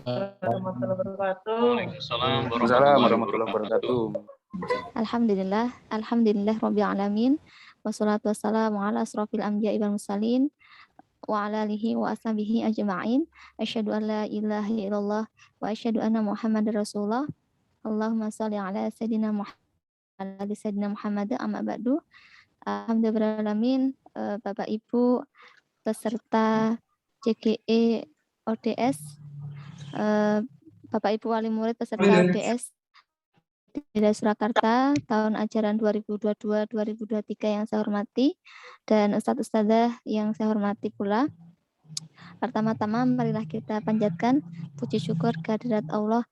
warahmatullahi wabarakatuh. Waalaikumsalam warahmatullahi wabarakatuh. Alhamdulillah, alhamdulillah rabbil alamin. Wassalatu wassalamu ala asrofil anbiya'i wal mursalin wa ala alihi wa ashabihi ajma'in. Asyhadu an la ilaha illallah wa asyhadu anna Muhammadar Rasulullah. Allahumma shalli ala sayyidina Muhammad amma ba'du. Alhamdulillah alamin, Bapak Ibu peserta CGE ODS, Bapak Ibu wali murid peserta ODS di Surakarta tahun ajaran 2022-2023 yang saya hormati, dan Ustadz Ustadzah yang saya hormati pula. Pertama-tama marilah kita panjatkan puji syukur kehadirat Allah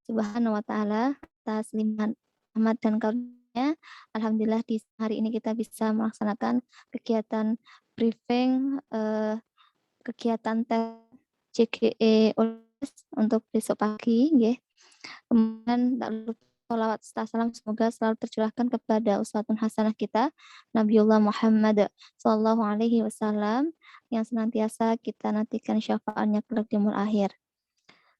Subhanahu wa taala atas limpahan rahmat dan karunia. Alhamdulillah di hari ini kita bisa melaksanakan kegiatan briefing kegiatan tes CGE untuk besok pagi nggih. Kemudian tak lupa sholawat serta salam semoga selalu tercurahkan kepada uswatun hasanah kita Nabiullah Muhammad sallallahu alaihi wasallam yang senantiasa kita nantikan syafaatnya kelak di yaumul akhir.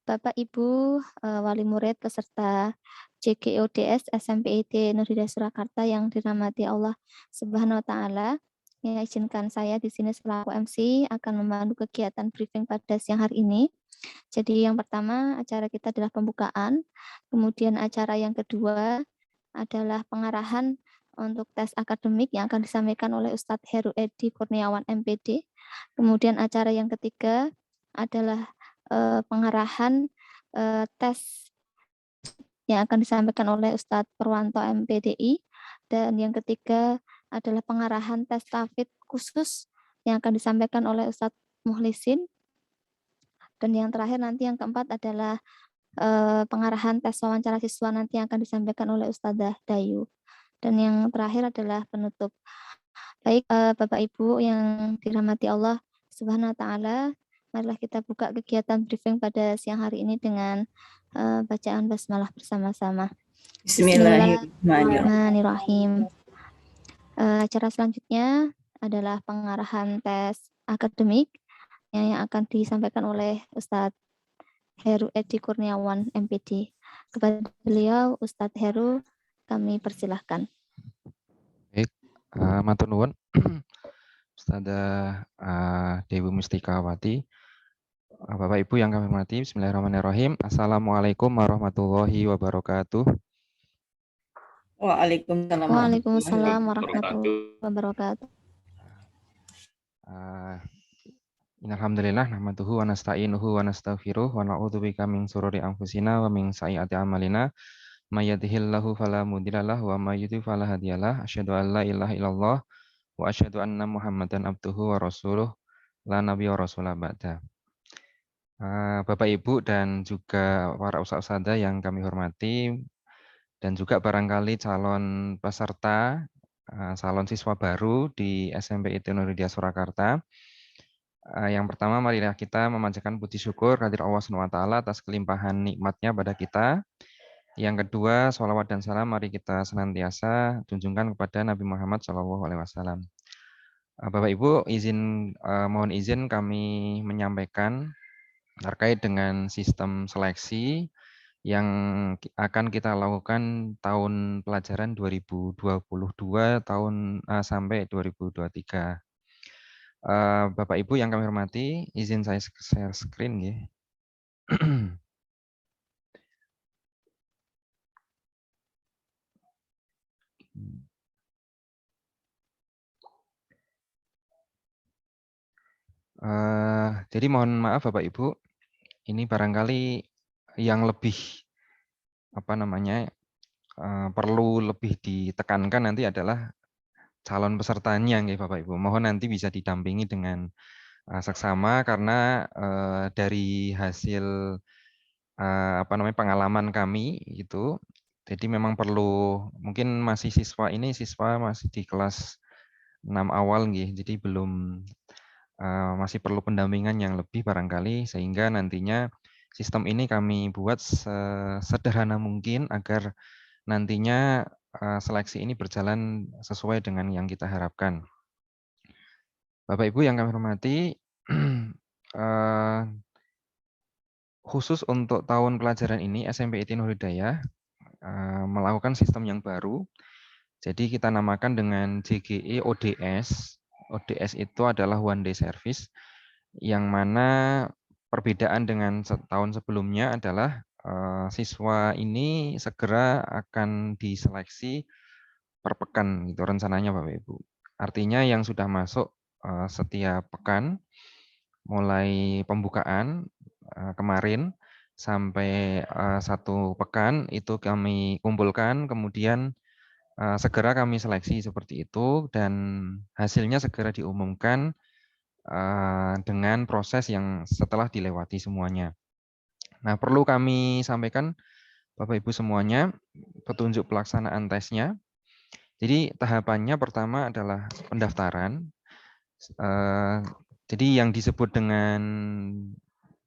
Bapak Ibu wali murid peserta CGODS SMPIT Nur Hidayah Surakarta yang dirahmati Allah Subhanahu wa taala, ya izinkan saya di sini selaku MC akan memandu kegiatan briefing pada siang hari ini. Jadi yang pertama acara kita adalah pembukaan, kemudian acara yang kedua adalah pengarahan untuk tes akademik yang akan disampaikan oleh Ustadz Heru Edi Kurniawan MPD. Kemudian acara yang ketiga adalah pengarahan tes yang akan disampaikan oleh Ustadz Purwanto MPDI, dan yang ketiga adalah pengarahan tes tafid khusus yang akan disampaikan oleh Ustadz Muhlisin. Dan yang terakhir nanti yang keempat adalah pengarahan tes wawancara siswa nanti yang akan disampaikan oleh Ustadzah Dayu. Dan yang terakhir adalah penutup. Baik Bapak Ibu yang dirahmati Allah Subhanahu wa taala, marilah kita buka kegiatan briefing pada siang hari ini dengan bacaan basmalah bersama-sama. Bismillahirrahmanirrahim. Acara selanjutnya adalah pengarahan tes akademik yang akan disampaikan oleh Ustadz Heru Edi Kurniawan MPD. Kepada beliau, Ustadz Heru, kami persilahkan. Baik, matur nuwun Ustadzah Dewi Mustikawati. Bapak Ibu yang kami hormati, bismillahirrahmanirrahim. Assalamualaikum warahmatullahi wabarakatuh. Waalaikumsalam warahmatullahi wabarakatuh. Alhamdulillah nahmaduhu wa nasta'inuhu wa nastaghfiruh wa na'udzubika min syururi anfusina wa min sayyiati a'malina may yahdihillahu fala mudhillalah wa may yudhlil fala hadiyalah. Asyhadu an la ilaha illallah wa asyhadu anna Muhammadan abduhu wa rasuluh la nabiyya rasula ba'da. Bapak Ibu dan juga para ustadzah yang kami hormati, dan juga barangkali calon peserta calon siswa baru di SMPIT Nur Hidayah Surakarta. Yang pertama, marilah kita memanjatkan puji syukur kehadirat Allah SWT atas kelimpahan nikmatnya pada kita. Yang kedua, sholawat dan salam mari kita senantiasa junjungkan kepada Nabi Muhammad SAW. Bapak Ibu, mohon izin kami menyampaikan terkait dengan sistem seleksi yang akan kita lakukan tahun pelajaran 2022 sampai 2023. Bapak Ibu yang kami hormati, izin saya share screen ya. Jadi mohon maaf Bapak Ibu, ini barangkali yang lebih perlu lebih ditekankan nanti adalah calon pesertanya ya Bapak Ibu. Mohon nanti bisa didampingi dengan seksama karena dari hasil pengalaman kami itu, jadi memang perlu, mungkin siswa masih di kelas 6 awal nggih, jadi belum masih perlu pendampingan yang lebih barangkali, sehingga nantinya sistem ini kami buat sesederhana mungkin agar nantinya seleksi ini berjalan sesuai dengan yang kita harapkan. Bapak Ibu yang kami hormati, khusus untuk tahun pelajaran ini SMP ITI Nur Hidayah melakukan sistem yang baru. Jadi kita namakan dengan JGE ODS. ODS itu adalah one day service, yang mana perbedaan dengan tahun sebelumnya adalah siswa ini segera akan diseleksi per pekan gitu rencananya Bapak Ibu. Artinya yang sudah masuk setiap pekan mulai pembukaan kemarin sampai 1 pekan itu kami kumpulkan, kemudian segera kami seleksi seperti itu, dan hasilnya segera diumumkan dengan proses yang setelah dilewati semuanya. Nah, perlu kami sampaikan Bapak Ibu semuanya petunjuk pelaksanaan tesnya. Jadi tahapannya pertama adalah pendaftaran. Jadi yang disebut dengan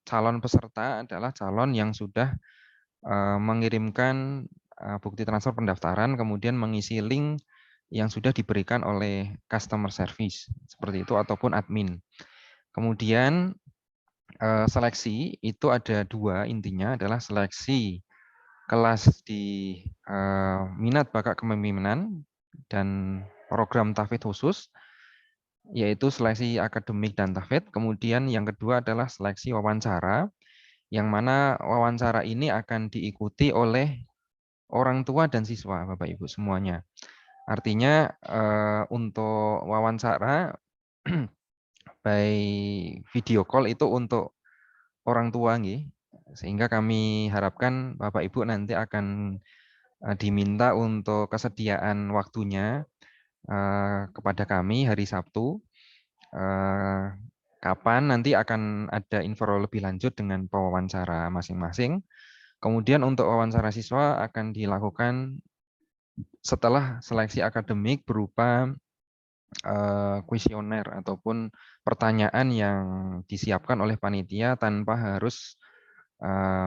calon peserta adalah calon yang sudah mengirimkan bukti transfer pendaftaran, kemudian mengisi link yang sudah diberikan oleh customer service seperti itu ataupun admin. Kemudian seleksi itu ada 2, intinya adalah seleksi kelas di minat bakat kepemimpinan dan program tahfidz khusus, yaitu seleksi akademik dan tahfidz. Kemudian yang kedua adalah seleksi wawancara, yang mana wawancara ini akan diikuti oleh orang tua dan siswa, Bapak Ibu semuanya. Artinya untuk wawancara by video call itu untuk orang tua nggih. Sehingga kami harapkan Bapak Ibu nanti akan diminta untuk kesediaan waktunya kepada kami hari Sabtu. Kapan nanti akan ada info lebih lanjut dengan pewawancara masing-masing. Kemudian untuk wawancara siswa akan dilakukan setelah seleksi akademik berupa kuesioner ataupun pertanyaan yang disiapkan oleh panitia tanpa harus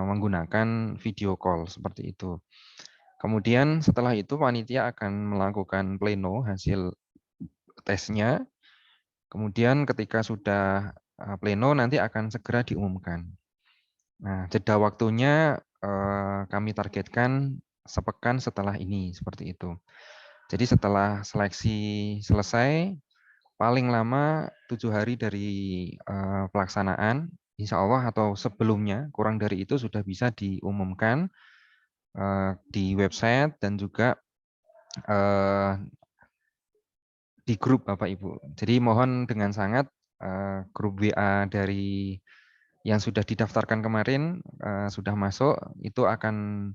menggunakan video call seperti itu. Kemudian setelah itu panitia akan melakukan pleno hasil tesnya. Kemudian ketika sudah pleno nanti akan segera diumumkan. Nah, jeda waktunya kami targetkan sepekan setelah ini seperti itu. Jadi setelah seleksi selesai, paling lama 7 hari dari pelaksanaan, insya Allah atau sebelumnya, kurang dari itu sudah bisa diumumkan di website dan juga di grup Bapak Ibu. Jadi mohon dengan sangat grup WA dari yang sudah didaftarkan kemarin sudah masuk, itu akan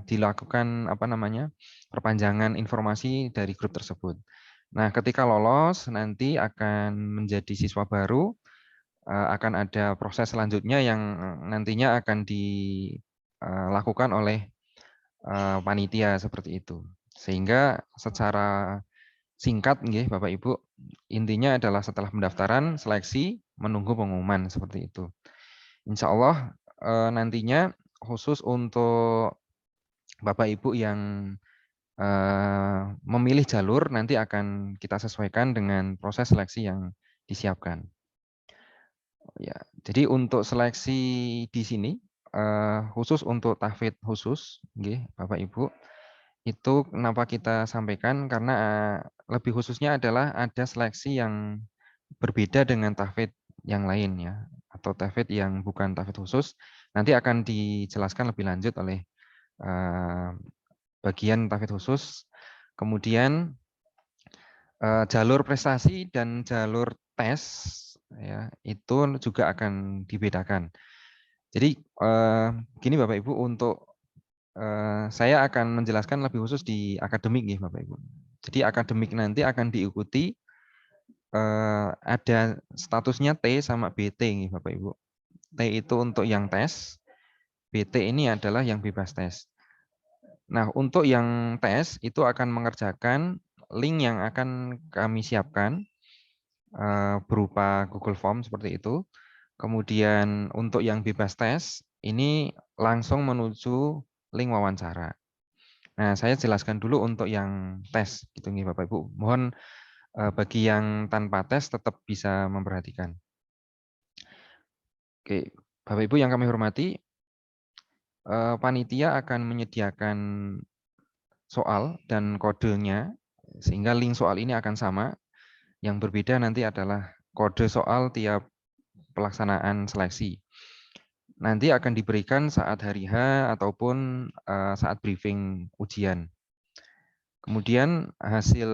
dilakukan perpanjangan informasi dari grup tersebut. Nah, ketika lolos nanti akan menjadi siswa baru, akan ada proses selanjutnya yang nantinya akan dilakukan oleh panitia seperti itu. Sehingga secara singkat nggih Bapak Ibu, intinya adalah setelah pendaftaran, seleksi, menunggu pengumuman seperti itu. Insya Allah nantinya khusus untuk Bapak Ibu yang memilih jalur nanti akan kita sesuaikan dengan proses seleksi yang disiapkan. Ya, jadi untuk seleksi di sini khusus untuk tahfidz khusus, Bapak Ibu, itu kenapa kita sampaikan karena lebih khususnya adalah ada seleksi yang berbeda dengan tahfidz yang lain ya, atau tahfidz yang bukan tahfidz khusus, nanti akan dijelaskan lebih lanjut oleh bagian tahfidz khusus. Kemudian jalur prestasi dan jalur tes ya itu juga akan dibedakan. Jadi gini Bapak Ibu, untuk saya akan menjelaskan lebih khusus di akademik nih Bapak Ibu. Jadi akademik nanti akan diikuti ada statusnya T sama BT nih Bapak Ibu. T itu untuk yang tes, BT ini adalah yang bebas tes. Nah, untuk yang tes itu akan mengerjakan link yang akan kami siapkan berupa Google Form seperti itu. Kemudian untuk yang bebas tes ini langsung menuju link wawancara. Nah, saya jelaskan dulu untuk yang tes gitu nih Bapak Ibu. Mohon bagi yang tanpa tes tetap bisa memperhatikan. Oke, Bapak Ibu yang kami hormati, panitia akan menyediakan soal dan kodenya, sehingga link soal ini akan sama. Yang berbeda nanti adalah kode soal tiap pelaksanaan seleksi. Nanti akan diberikan saat hari H ataupun saat briefing ujian. Kemudian hasil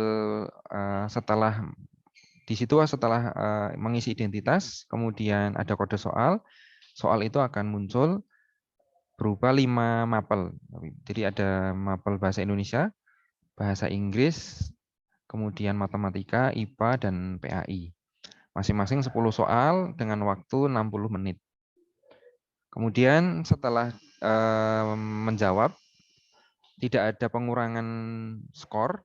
setelah di situ setelah mengisi identitas, kemudian ada kode soal. Soal itu akan muncul berupa 5 mapel. Jadi ada mapel bahasa Indonesia, bahasa Inggris, kemudian matematika, IPA, dan PAI. Masing-masing 10 soal dengan waktu 60 menit. Kemudian setelah menjawab, tidak ada pengurangan skor,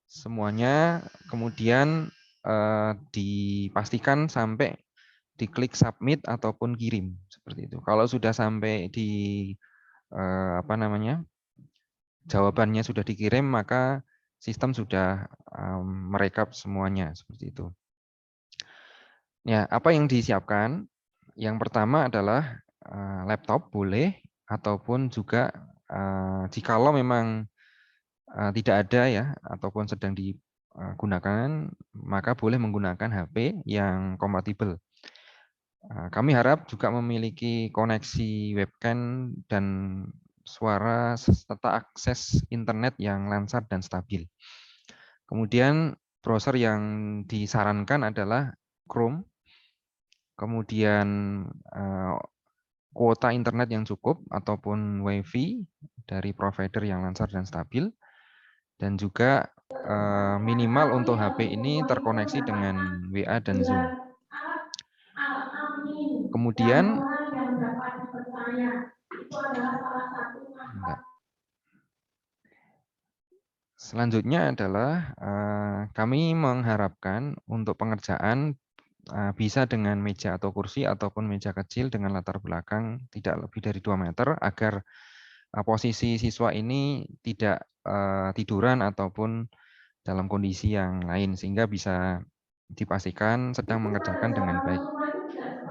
semuanya kemudian dipastikan sampai diklik submit ataupun kirim seperti itu. Kalau sudah sampai di jawabannya sudah dikirim, maka sistem sudah merekap semuanya seperti itu. Ya, apa yang disiapkan? Yang pertama adalah laptop boleh, ataupun juga jikalau memang tidak ada ya, ataupun sedang digunakan, maka boleh menggunakan HP yang kompatibel. Kami harap juga memiliki koneksi webcam dan suara serta akses internet yang lancar dan stabil. Kemudian browser yang disarankan adalah Chrome, kemudian kuota internet yang cukup ataupun WiFi dari provider yang lancar dan stabil, dan juga minimal untuk HP ini terkoneksi dengan WA dan Zoom. Kemudian selanjutnya adalah kami mengharapkan untuk pengerjaan bisa dengan meja atau kursi ataupun meja kecil dengan latar belakang tidak lebih dari 2 meter, agar posisi siswa ini tidak tiduran ataupun dalam kondisi yang lain, sehingga bisa dipastikan sedang mengerjakan dengan baik.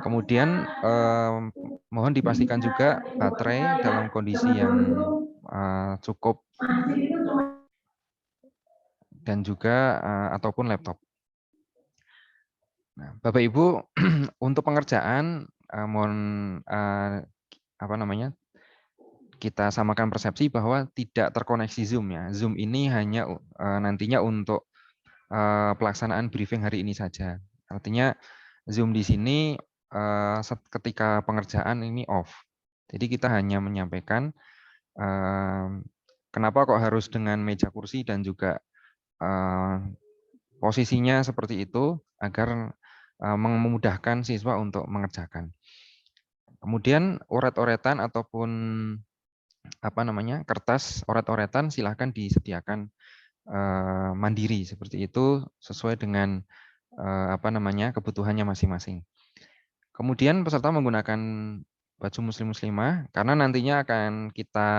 Kemudian mohon dipastikan juga baterai dalam kondisi yang cukup, dan juga ataupun laptop. Nah, Bapak Ibu, untuk pengerjaan mohon kita samakan persepsi bahwa tidak terkoneksi Zoom ya. Zoom ini hanya nantinya untuk pelaksanaan briefing hari ini saja. Artinya Zoom di sini ketika pengerjaan ini off. Jadi kita hanya menyampaikan kenapa kok harus dengan meja kursi dan juga posisinya seperti itu, agar memudahkan siswa untuk mengerjakan. Kemudian oret-oretan ataupun kertas oret-oretan silahkan disediakan mandiri seperti itu, sesuai dengan kebutuhannya masing-masing. Kemudian peserta menggunakan baju muslim-muslimah karena nantinya akan kita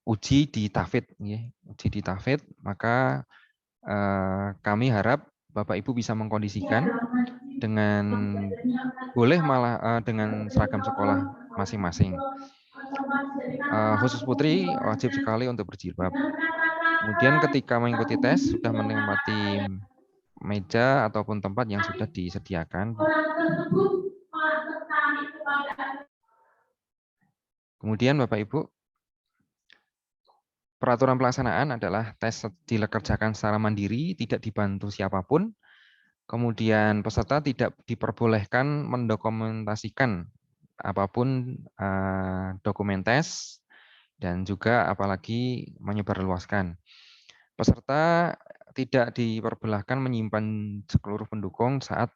uji di tahfidz, uji di tahfidz, maka kami harap Bapak Ibu bisa mengkondisikan dengan boleh malah dengan seragam sekolah masing-masing. Khusus putri wajib sekali untuk berjilbab. Kemudian ketika mengikuti tes sudah menempati meja ataupun tempat yang sudah disediakan. Kemudian Bapak Ibu, peraturan pelaksanaan adalah tes dikerjakan secara mandiri, tidak dibantu siapapun. Kemudian peserta tidak diperbolehkan mendokumentasikan apapun dokumen tes, dan juga apalagi menyebarluaskan. Peserta tidak diperbolehkan menyimpan seluruh pendukung saat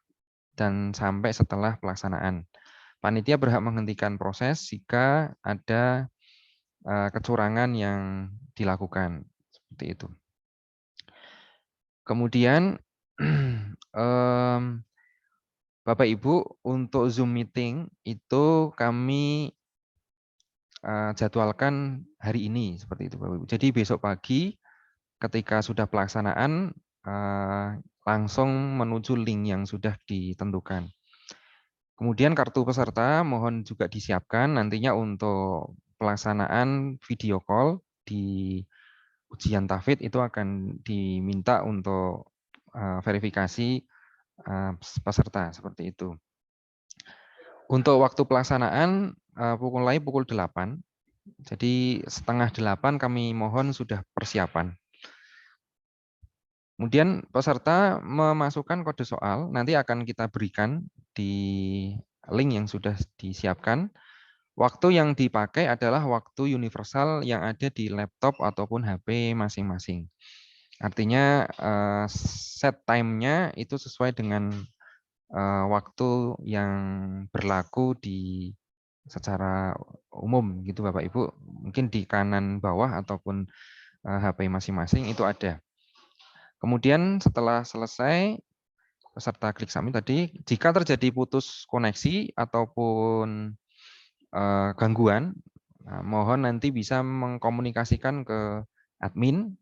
dan sampai setelah pelaksanaan. Panitia berhak menghentikan proses jika ada kecurangan yang dilakukan. Seperti itu. Kemudian Bapak Ibu, untuk Zoom meeting itu kami jadwalkan hari ini seperti itu Bapak Ibu. Jadi besok pagi ketika sudah pelaksanaan langsung menuju link yang sudah ditentukan. Kemudian kartu peserta mohon juga disiapkan nantinya untuk pelaksanaan video call di ujian tahfidz itu akan diminta untuk verifikasi peserta seperti itu. Untuk waktu pelaksanaan mulai pukul 8. Jadi setengah 8 kami mohon sudah persiapan. Kemudian peserta memasukkan kode soal, nanti akan kita berikan di link yang sudah disiapkan. Waktu yang dipakai adalah waktu universal yang ada di laptop ataupun HP masing-masing. Artinya set time-nya itu sesuai dengan waktu yang berlaku di secara umum gitu Bapak Ibu. Mungkin di kanan bawah ataupun HP masing-masing itu ada. Kemudian setelah selesai peserta klik submit tadi, jika terjadi putus koneksi ataupun gangguan, mohon nanti bisa mengkomunikasikan ke admin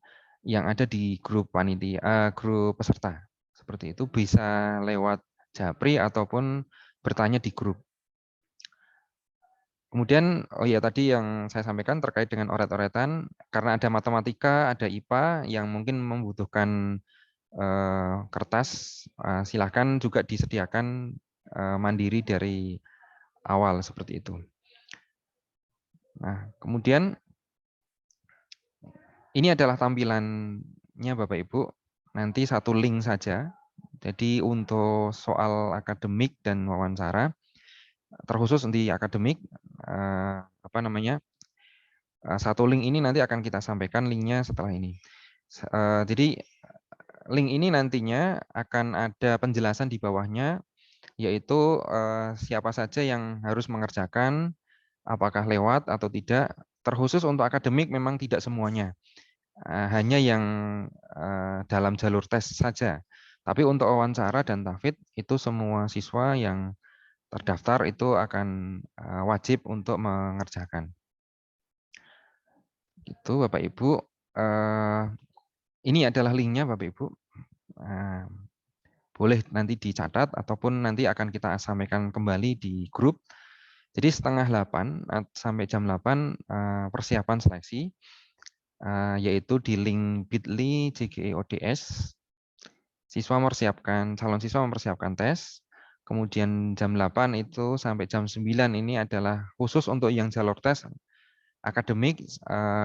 yang ada di grup panitia, grup peserta. Seperti itu bisa lewat Japri ataupun bertanya di grup. Kemudian, oh ya tadi yang saya sampaikan terkait dengan oret-oretan, karena ada matematika, ada IPA yang mungkin membutuhkan kertas, silahkan juga disediakan mandiri dari awal seperti itu. Nah, kemudian ini adalah tampilannya Bapak Ibu. Nanti satu link saja. Jadi untuk soal akademik dan wawancara, terkhusus di akademik, satu link ini nanti akan kita sampaikan linknya setelah ini. Jadi link ini nantinya akan ada penjelasan di bawahnya, yaitu siapa saja yang harus mengerjakan, apakah lewat atau tidak. Terkhusus untuk akademik memang tidak semuanya, hanya yang dalam jalur tes saja. Tapi untuk wawancara dan tahfidz itu semua siswa yang terdaftar itu akan wajib untuk mengerjakan. Itu Bapak Ibu. Ini adalah linknya Bapak Ibu. Boleh nanti dicatat ataupun nanti akan kita sampaikan kembali di grup. Jadi setengah 8 sampai jam 8 persiapan seleksi, yaitu di link bit.ly JGE ODS. Calon siswa mempersiapkan tes. Kemudian jam 8 itu sampai jam 9 ini adalah khusus untuk yang jalur tes akademik,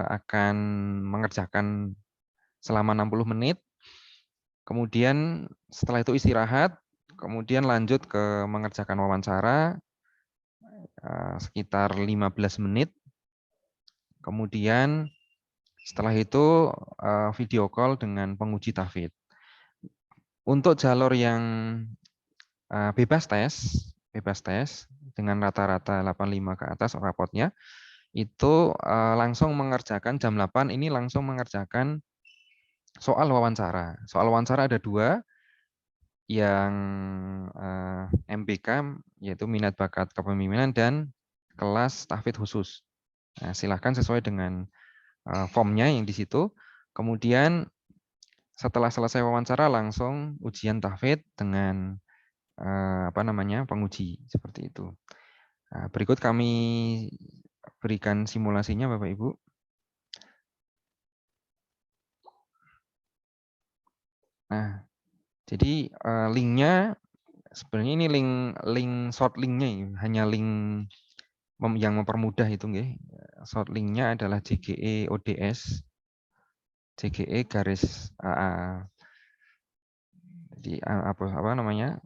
akan mengerjakan selama 60 menit. Kemudian setelah itu istirahat, kemudian lanjut ke mengerjakan wawancara sekitar 15 menit. Kemudian setelah itu video call dengan penguji tahfidz. Untuk jalur yang bebas tes dengan rata-rata 85 ke atas rapotnya, itu langsung mengerjakan jam 8 ini langsung mengerjakan soal wawancara. Soal wawancara ada 2, yang MBK yaitu minat bakat kepemimpinan dan kelas tahfidz khusus. Nah, silahkan sesuai dengan formnya yang di situ. Kemudian setelah selesai wawancara langsung ujian tahfidz dengan penguji seperti itu. Nah, berikut kami berikan simulasinya Bapak Ibu. Nah, jadi linknya sebenarnya ini link short linknya, hanya link yang mempermudah itu nggih. Short linknya adalah JGE ODS, JGE garis jadi apa namanya?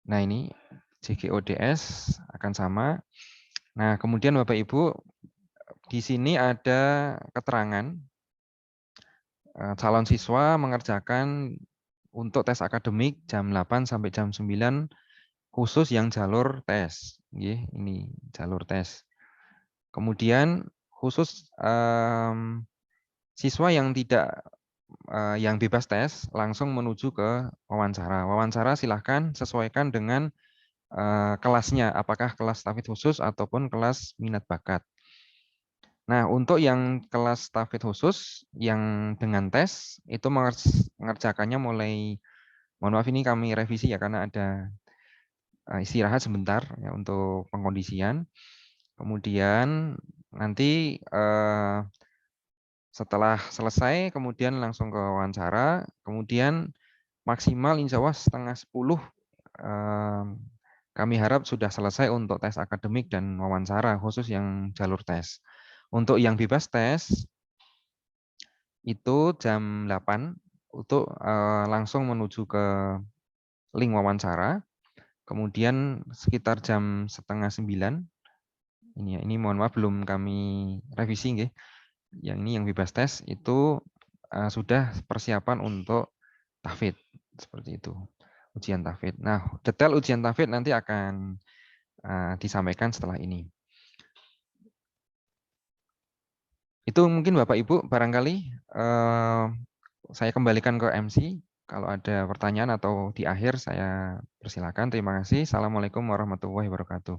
Nah ini JGE ODS akan sama. Nah kemudian Bapak Ibu di sini ada keterangan calon siswa mengerjakan untuk tes akademik jam 8 sampai jam 9 khusus yang jalur tes. Ini jalur tes. Kemudian khusus siswa yang tidak yang bebas tes langsung menuju ke wawancara. Wawancara silahkan sesuaikan dengan kelasnya, apakah kelas tahfidz khusus ataupun kelas minat bakat. Nah, untuk yang kelas tahfidz khusus yang dengan tes itu mengerjakannya mulai, mohon maaf ini kami revisi ya karena ada istirahat sebentar ya untuk pengkondisian. Kemudian nanti setelah selesai kemudian langsung ke wawancara, kemudian maksimal insya Allah 9:30 kami harap sudah selesai untuk tes akademik dan wawancara khusus yang jalur tes. Untuk yang bebas tes itu jam 8 untuk langsung menuju ke link wawancara. Kemudian sekitar jam 8:30 ini mohon maaf belum kami revisi nggih. Yang ini yang bebas tes itu sudah persiapan untuk tahfidz seperti itu. Ujian tahfidz. Nah, detail ujian tahfidz nanti akan disampaikan setelah ini. Itu mungkin Bapak Ibu barangkali saya kembalikan ke MC. Kalau ada pertanyaan atau di akhir saya persilakan. Terima kasih. Assalamualaikum warahmatullahi wabarakatuh.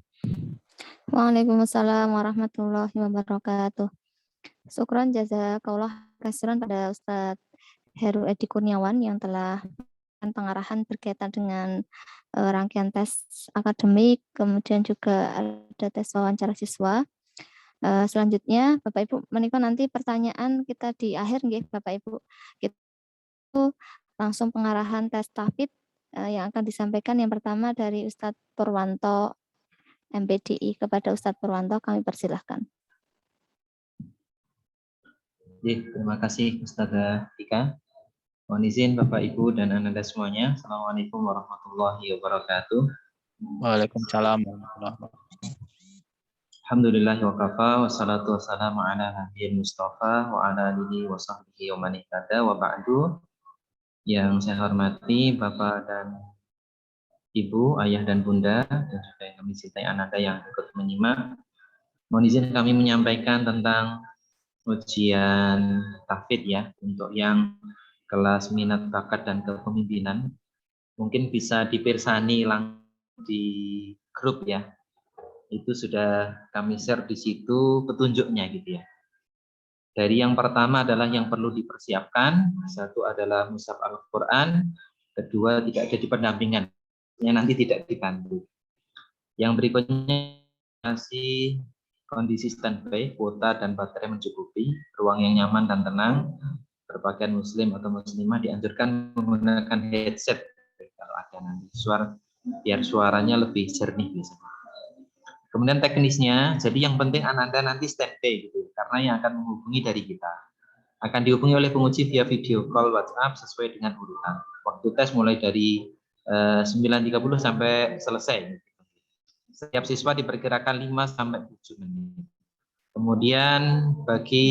Waalaikumsalam warahmatullahi wabarakatuh. Syukran jazakallah khairan pada Ustadz Heru Edi Kurniawan yang telah pengarahan berkaitan dengan rangkaian tes akademik, kemudian juga ada tes wawancara siswa. Selanjutnya Bapak Ibu menika nanti pertanyaan kita di akhir nggih Bapak Ibu. Itu langsung pengarahan tes tahfidz yang akan disampaikan yang pertama dari Ustadz Purwanto MPDI. Kepada Ustadz Purwanto kami persilahkan. Terima kasih Ustazah Tika. Mohon izin Bapak Ibu dan Anda semuanya. Assalamualaikum warahmatullahi wabarakatuh. Waalaikumsalam warahmatullahi wabarakatuh. Alhamdulillah wa kafa wassalatu wassalamu ala nabiyil mustafa wa ala alihi wa sahbihi wa man ihtada wa ba'du. Yang saya hormati Bapak dan Ibu, Ayah dan Bunda, dan juga yang kami cintai Ananda yang ikut menyimak. Mohon izin kami menyampaikan tentang ujian tahfidz ya untuk yang kelas minat bakat dan kepemimpinan. Mungkin bisa dipirsani langsung di grup ya. Itu sudah kami share di situ petunjuknya gitu ya. Dari yang pertama adalah yang perlu dipersiapkan, satu adalah mushaf Al-Qur'an, kedua tidak ada di pendampingan, nanti tidak dibantu. Yang berikutnya masih kondisi standby, kuota dan baterai mencukupi, ruang yang nyaman dan tenang, berpakaian muslim atau muslimah dianjurkan menggunakan headset kalau ada nanti biar suaranya lebih jernih biasanya. Kemudian teknisnya, jadi yang penting Ananda nanti standby gitu, karena yang akan menghubungi dari kita akan dihubungi oleh penguji via video call WhatsApp sesuai dengan urutan. Waktu tes mulai dari 9.30 sampai selesai. Setiap siswa diperkirakan 5 sampai 7 menit. Kemudian bagi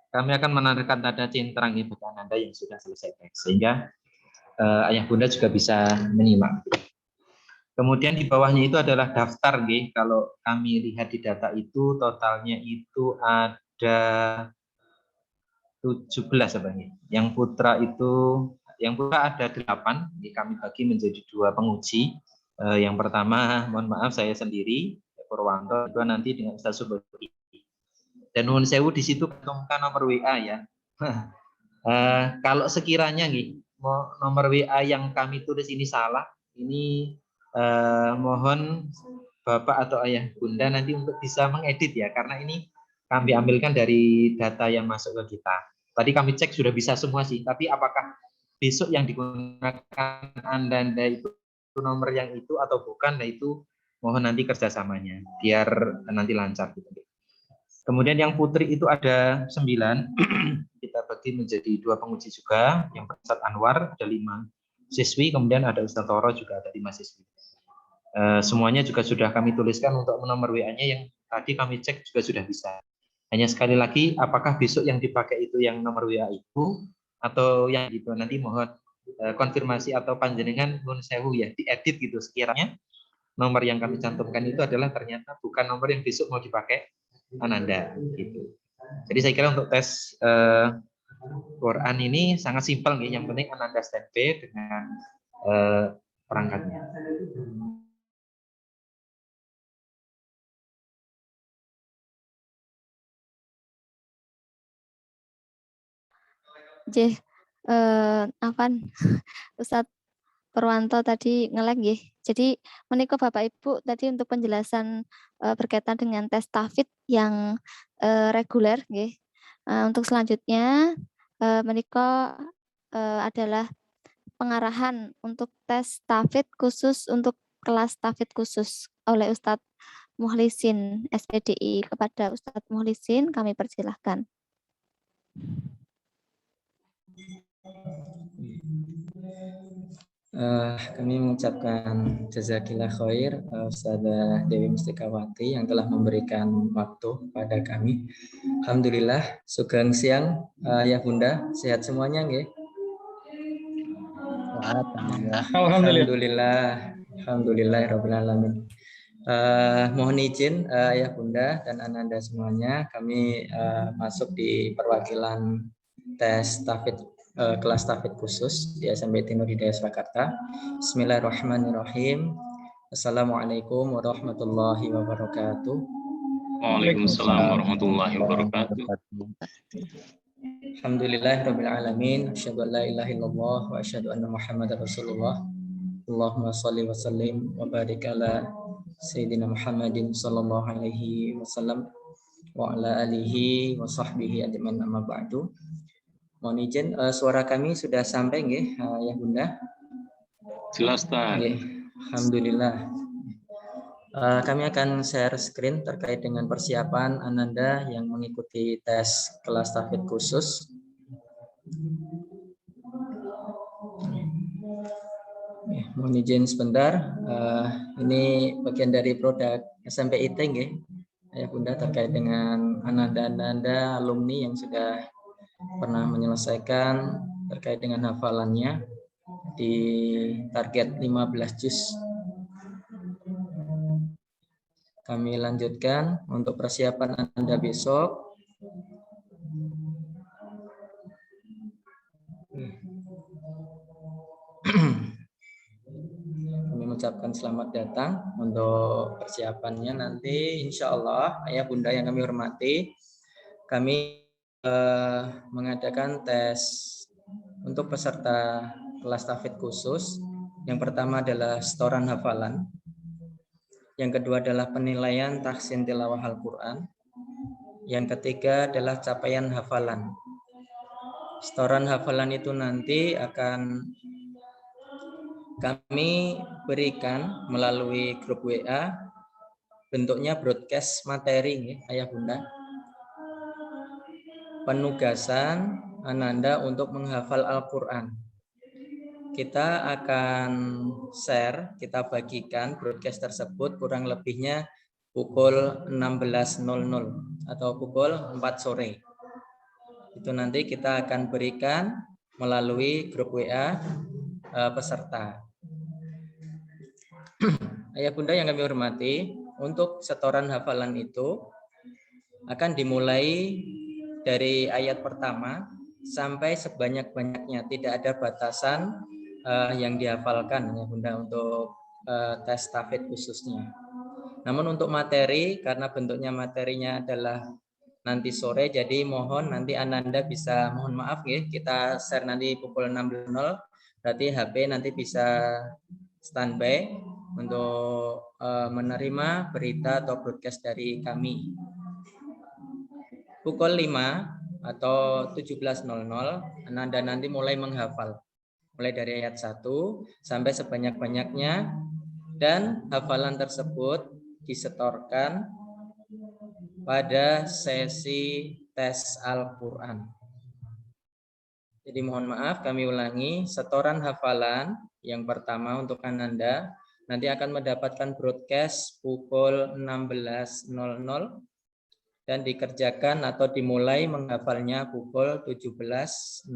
kami akan menandakan tanda centang bagi Anda yang sudah selesai tes, sehingga ayah bunda juga bisa menyimak. Kemudian di bawahnya itu adalah daftar, kalau kami lihat di data itu totalnya itu ada 17 sebenarnya. Yang putra ada 8, kami bagi menjadi 2 penguji. Yang pertama, mohon maaf saya sendiri, Purwanto, kedua nanti dengan Ustaz Subodi. Dan nuhun sewu di situ ketemukan nomor WA ya. Kalau sekiranya nomor WA yang kami tulis ini salah, ini mohon Bapak atau Ayah Bunda nanti untuk bisa mengedit ya, karena ini kami ambilkan dari data yang masuk ke kita. Tadi kami cek sudah bisa semua sih, tapi apakah besok yang digunakan Anda itu nomor yang itu atau bukan, nah itu mohon nanti kerjasamanya, biar nanti lancar. Kemudian yang putri itu ada 9, kita bagi menjadi 2 penguji juga. Yang Ustadz Anwar ada 5 siswi, kemudian ada Ustadz Toro juga ada 5 siswi. Semuanya juga sudah kami tuliskan untuk nomor WA-nya yang tadi kami cek juga sudah bisa. Hanya sekali lagi, apakah besok yang dipakai itu yang nomor WA itu atau yang itu nanti mohon konfirmasi atau panjenengan nun sewu ya, diedit gitu sekiranya nomor yang kami cantumkan itu adalah ternyata bukan nomor yang besok mau dipakai Ananda gitu. Jadi saya kira untuk tes Quran ini sangat simpel nih, yang penting Ananda standby dengan perangkatnya. Afan, Ustadz Purwanto tadi nge-lag nggih. Jadi menika Bapak Ibu tadi untuk penjelasan berkaitan dengan tes TAFID yang reguler nggih. Untuk selanjutnya menika adalah pengarahan untuk tes TAFID khusus untuk kelas TAFID khusus oleh Ustadz Muhlisin SPDI. Kepada Ustadz Muhlisin kami persilahkan. Kami mengucapkan jazakillah khair Ustazah Dewi Mustikawati yang telah memberikan waktu pada kami. Alhamdulillah, sugeng siang ya Bunda, sehat semuanya nggih? Alhamdulillah rabbil alamin. Mohon izin ya Bunda dan Ananda semuanya, kami masuk di perwakilan tes TAFID kelas TAFID khusus di SMP Tinur Hidayah Surakarta. Bismillahirrahmanirrahim. Assalamualaikum warahmatullahi wabarakatuh. Waalaikumsalam warahmatullahi wabarakatuh. Alhamdulillahirabbil alamin. Asyhadu an la ilaha illallah wa asyhadu anna Muhammadar Rasulullah. Allahumma shalli wa sallim wa barik ala Sayyidina Muhammadin sallallahu alaihi wasallam wa ala alihi wa sahbihi ajmain, amma ba'du. Mohon izin, suara kami sudah sampai nggih ya Bunda? Jelas Tan. Alhamdulillah. Kami akan share screen terkait dengan persiapan Ananda yang mengikuti tes kelas TAFID khusus. Mohon izin sebentar. Ini bagian dari produk SMP IT nggih ya Bunda, terkait dengan Ananda alumni yang sudah pernah menyelesaikan terkait dengan hafalannya di target 15 juz. Kami lanjutkan untuk persiapan Anda besok. Kami mengucapkan selamat datang untuk persiapannya nanti, insya Allah ayah bunda yang kami hormati, kami mengadakan tes untuk peserta kelas TAFID khusus. Yang pertama adalah setoran hafalan, yang kedua adalah penilaian tahsin tilawah Al-Quran, yang ketiga adalah capaian hafalan. Setoran hafalan itu nanti akan kami berikan melalui grup WA, bentuknya broadcast materi, ayah bunda. Penugasan Ananda untuk menghafal Al-Quran. Kita akan share, kita bagikan broadcast tersebut kurang lebihnya pukul 16.00 atau pukul 4 sore. Itu nanti kita akan berikan melalui grup WA peserta. Ayah bunda yang kami hormati, untuk setoran hafalan itu akan dimulai dari ayat pertama sampai sebanyak-banyaknya, tidak ada batasan yang dihafalkan ya bunda untuk tes TAFID khususnya. Namun untuk materi, karena bentuknya materinya adalah nanti sore, jadi mohon nanti Ananda bisa, mohon maaf ya, kita share nanti pukul 16.00, berarti HP nanti bisa standby untuk menerima berita atau broadcast dari kami. Pukul 5 atau 17.00 Ananda nanti mulai menghafal, mulai dari ayat 1 sampai sebanyak-banyaknya, dan hafalan tersebut disetorkan pada sesi tes Al-Quran. Jadi mohon maaf, kami ulangi, setoran hafalan yang pertama untuk Ananda nanti akan mendapatkan broadcast pukul 16.00 dan dikerjakan atau dimulai menghafalnya pukul 17.00.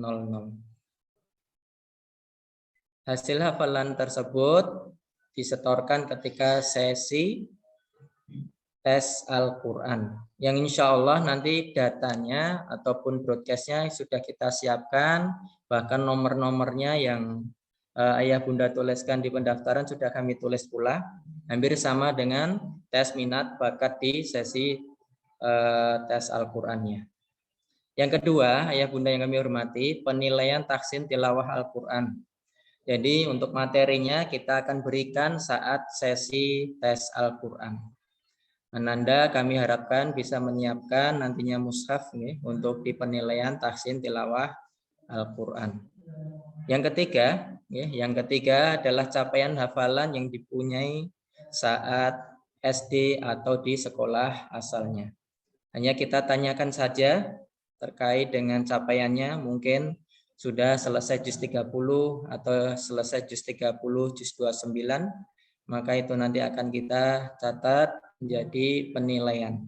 Hasil hafalan tersebut disetorkan ketika sesi tes Al-Quran, yang insya Allah nanti datanya ataupun broadcastnya sudah kita siapkan, bahkan nomor-nomornya yang ayah bunda tuliskan di pendaftaran sudah kami tulis pula, hampir sama dengan tes minat bakat di sesi tes Al-Qurannya. Yang kedua, ayah bunda yang kami hormati, penilaian tahsin tilawah Al-Quran. Jadi untuk materinya kita akan berikan saat sesi tes Al-Quran. Ananda kami harapkan bisa menyiapkan nantinya mushaf nih untuk di penilaian tahsin tilawah Al-Quran. Yang ketiga adalah capaian hafalan yang dipunyai saat SD atau di sekolah asalnya. Hanya kita tanyakan saja terkait dengan capaiannya, mungkin sudah selesai juz 30 atau selesai juz 30 juz 29, maka itu nanti akan kita catat menjadi penilaian.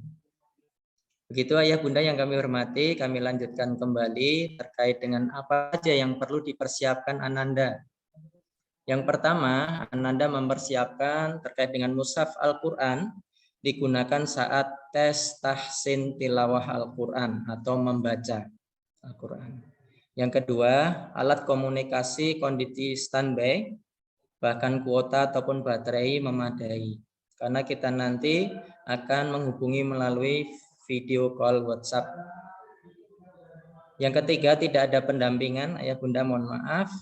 Begitu Ayah Bunda yang kami hormati, kami lanjutkan kembali terkait dengan apa saja yang perlu dipersiapkan Ananda. Yang pertama, Ananda mempersiapkan terkait dengan mushaf Al-Quran digunakan saat tes tahsin tilawah Al-Quran atau membaca Al-Quran. Yang kedua, alat komunikasi kondisi standby, bahkan kuota ataupun baterai memadai. Karena kita nanti akan menghubungi melalui video call WhatsApp. Yang ketiga, tidak ada pendampingan. Ayah Bunda mohon maaf,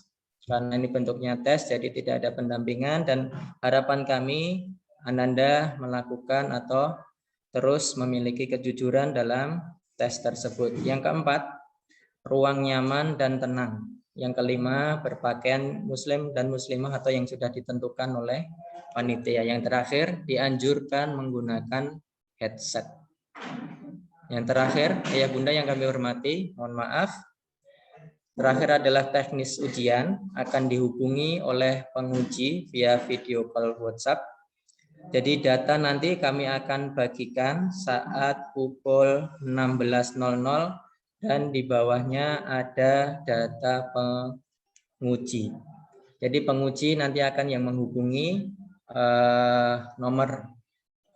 karena ini bentuknya tes, jadi tidak ada pendampingan. Dan harapan kami, Ananda melakukan atau terus memiliki kejujuran dalam tes tersebut. Yang keempat, ruang nyaman dan tenang. Yang kelima, berpakaian muslim dan muslimah atau yang sudah ditentukan oleh panitia. Yang terakhir, dianjurkan menggunakan headset. Yang terakhir, Ayah Bunda yang kami hormati, mohon maaf. Terakhir adalah teknis ujian, akan dihubungi oleh penguji via video call WhatsApp. Jadi data nanti kami akan bagikan saat pukul 16.00 dan di bawahnya ada data penguji. Jadi penguji nanti akan yang menghubungi nomor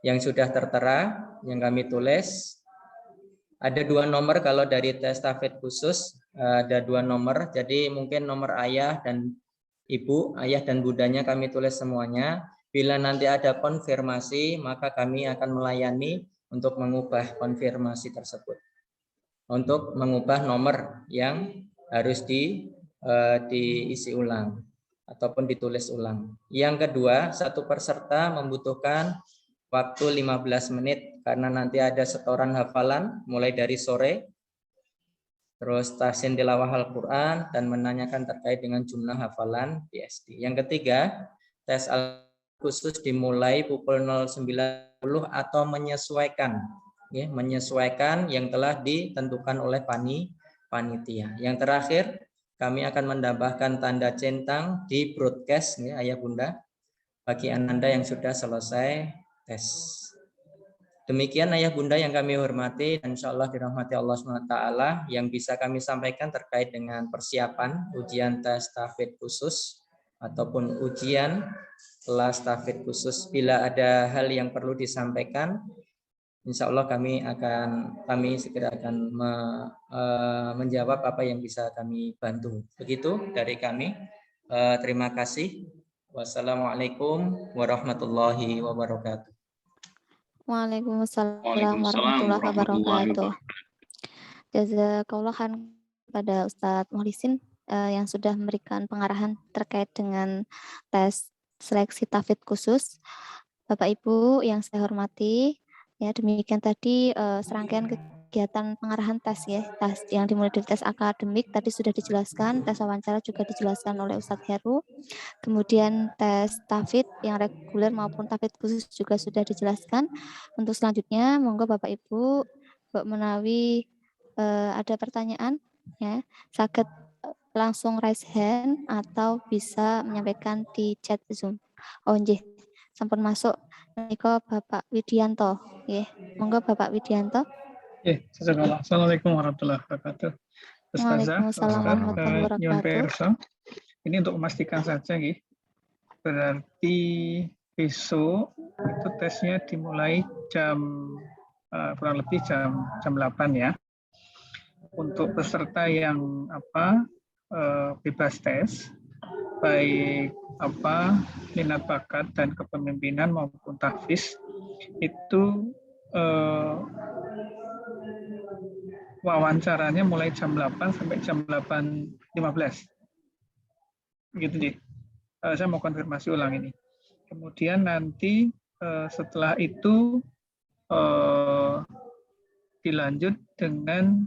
yang sudah tertera, yang kami tulis. Ada 2 nomor kalau dari tes tahfidz khusus, ada 2 nomor. Jadi mungkin nomor ayah dan ibu, ayah dan bundanya kami tulis semuanya. Bila nanti ada konfirmasi, maka kami akan melayani untuk mengubah konfirmasi tersebut. Untuk mengubah nomor yang harus diisi ulang ataupun ditulis ulang. Yang kedua, satu peserta membutuhkan waktu 15 menit karena nanti ada setoran hafalan mulai dari sore, terus tahsin tilawah Al-Quran dan menanyakan terkait dengan jumlah hafalan di SD. Yang ketiga, tes khusus dimulai pukul 09.00 atau menyesuaikan yang telah ditentukan oleh panitia. Yang terakhir, kami akan menambahkan tanda centang di broadcast Ayah Bunda bagi Ananda yang sudah selesai tes. Demikian Ayah Bunda yang kami hormati dan insya Allah dirahmati Allah SWT yang bisa kami sampaikan terkait dengan persiapan ujian tes tahfidz khusus ataupun ujian kelas tahfidz khusus. Bila ada hal yang perlu disampaikan, insya Allah kami segera akan menjawab apa yang bisa kami bantu. Begitu dari kami. Terima kasih. Wassalamualaikum warahmatullahi wabarakatuh. Waalaikumsalam warahmatullahi wabarakatuh. Jazakallah khan pada Ustadz Muhlisin yang sudah memberikan pengarahan terkait dengan tes seleksi tahfidz khusus. Bapak Ibu yang saya hormati, ya demikian tadi serangkaian kegiatan pengarahan tes ya, tes yang dimulai dari tes akademik tadi sudah dijelaskan, tes wawancara juga dijelaskan oleh Ustadz Heru, kemudian tes tahfidz yang reguler maupun tahfidz khusus juga sudah dijelaskan. Untuk selanjutnya, monggo Bapak Ibu, Mbak Menawi ada pertanyaan ya, saged langsung raise hand atau bisa menyampaikan di chat Zoom. Oh nggih, sampun masuk menika Bapak Widianto nggih. Monggo Bapak Widianto. Assalamualaikum warahmatullahi wabarakatuh. Waalaikumsalam warahmatullahi wabarakatuh. Ini untuk memastikan saja, berarti besok itu tesnya dimulai kurang lebih jam 8 ya. Untuk peserta yang bebas tes, baik minat bakat dan kepemimpinan maupun tahfiz itu wawancaranya mulai jam 8 sampai jam 8.15. Begitu, Ji. Saya mau konfirmasi ulang ini. Kemudian nanti setelah itu dilanjut dengan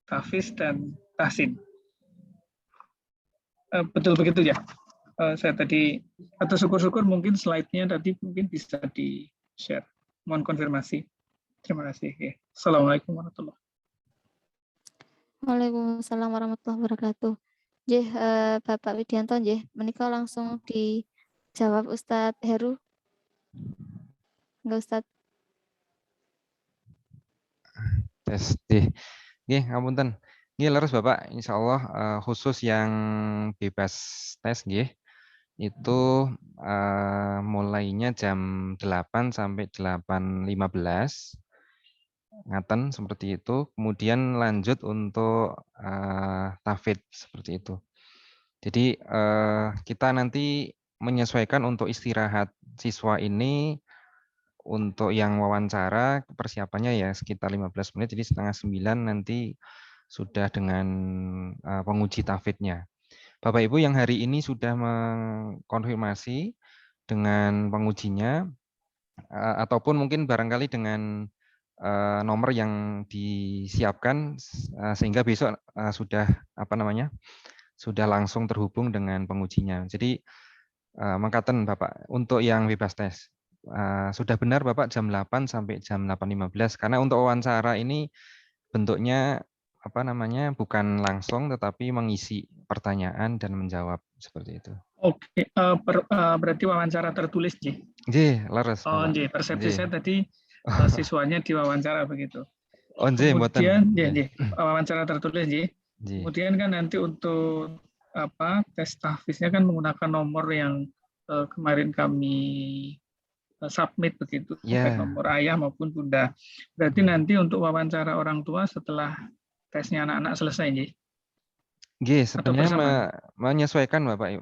tahfiz dan tahsin. Betul begitu ya? Saya tadi, atau syukur-syukur mungkin slide-nya tadi mungkin bisa di-share. Mohon konfirmasi. Terima kasih. Assalamualaikum warahmatullahi wabarakatuh. Waalaikumsalam warahmatullahi wabarakatuh. Jih, Bapak Widianto, jih, menika langsung dijawab Ustadz Heru. Enggak, Ustadz. Tes deh. Nggih, ngapunten. Nggih, leres Bapak. Insyaallah khusus yang bebas tes nggih. Itu mulainya jam 8 sampai 8.15. Ngaten seperti itu. Kemudian lanjut untuk tahfidz seperti itu. Jadi kita nanti menyesuaikan untuk istirahat siswa ini. Untuk yang wawancara persiapannya ya sekitar 15 menit, jadi setengah 9 nanti sudah dengan penguji tahfidznya. Bapak Ibu yang hari ini sudah mengkonfirmasi dengan pengujinya, ataupun mungkin barangkali dengan nomor yang disiapkan, sehingga besok sudah sudah langsung terhubung dengan pengujinya. Jadi mangkaten Bapak, untuk yang bebas tes. Sudah benar Bapak jam 8 sampai jam 8.15, karena untuk wawancara ini bentuknya bukan langsung tetapi mengisi pertanyaan dan menjawab seperti itu. Oke, berarti wawancara tertulis, Ji. Nggih, leres Bapak. Ji, persepsi saya tadi siswanya diwawancara begitu. Nggih, mboten. Kemudian, wawancara tertulis, Ji. Kemudian kan nanti untuk tes tahfidznya kan menggunakan nomor yang kemarin kami submit begitu, baik nomor ayah maupun bunda. Berarti nanti untuk wawancara orang tua setelah tesnya anak-anak selesai, Ji. Nggih, sebenarnya menyesuaikan Bapak.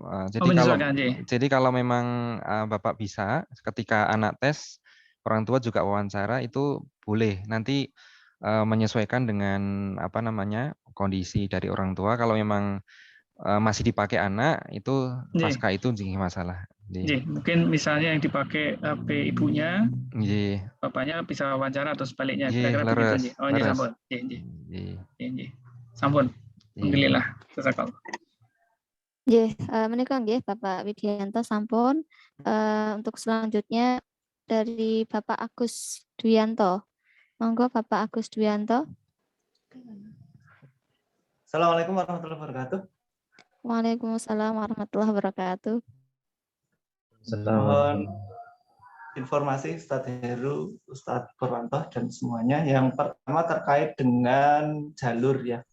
Jadi kalau memang Bapak bisa ketika anak tes, orang tua juga wawancara, itu boleh. Nanti menyesuaikan dengan kondisi dari orang tua. Kalau memang masih dipakai anak, itu pasca itu nggih masalah. Mungkin misalnya yang dipakai HP ibunya, bapaknya bisa wawancara atau sebaliknya. Kira-kira begitu, Ji. Sampun. Sampun. Alhamdulillah. Jazakallah. Nggih, menika nggih Bapak Widianto sampun. Untuk selanjutnya dari Bapak Agus Dwianto. Monggo Bapak Agus Dwianto. Assalamualaikum warahmatullahi wabarakatuh. Waalaikumsalam warahmatullahi wabarakatuh. Mohon informasi Ustadz Heru, Ustadz Purwanto dan semuanya. Yang pertama terkait dengan jalur ya.